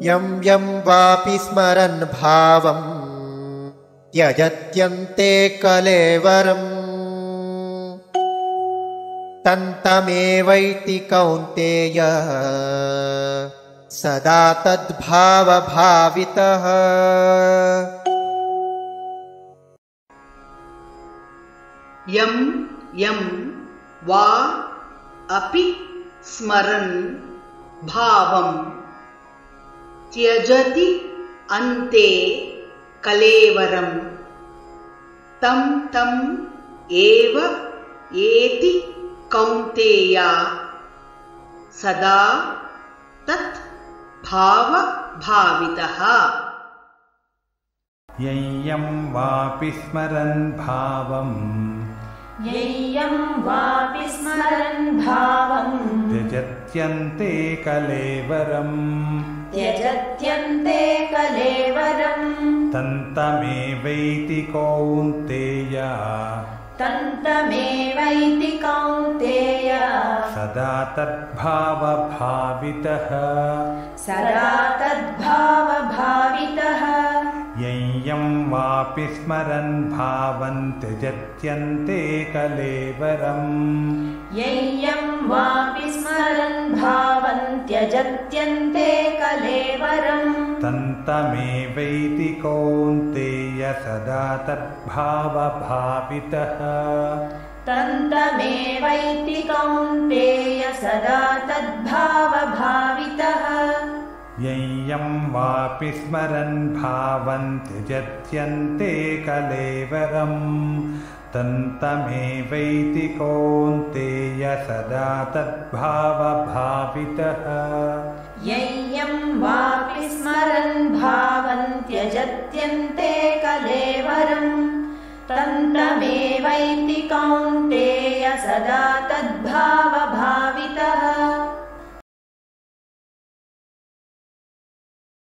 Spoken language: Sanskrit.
यं यं वापि स्मरन् भावं त्यजत्यन्ते कलेवरम् तन्तमेवैति कौन्तेय सदा तद्भावभावितः। यं यं वा अपि स्मरन् भावं त्यजति अन्ते कलेवरं तं तं एव एति कौन्तेय सदा तत् भावभावितः। यं वापि स्मरन् भावं त्यजत्यन्ते कलेवरम् तन्तमेवैति कौन्तेय सदा तद्भावभावितः। यं वापि स्मरन् भावं त्यजत्यन्ते कलेवरम् तन्तमेवैति कौन्तेय सदा तद्भावभावितः। यं वापि स्मरन् भावं त्यजत्यन्ते कलेवरं तन्तमेवैति कौन्तेय सदा तद्भावभावितः। यं वापि स्मरन् भावं त्यजत्यन्ते कलेवरं तन्तमेवैति कौन्तेय सदा तद्भावभावितः।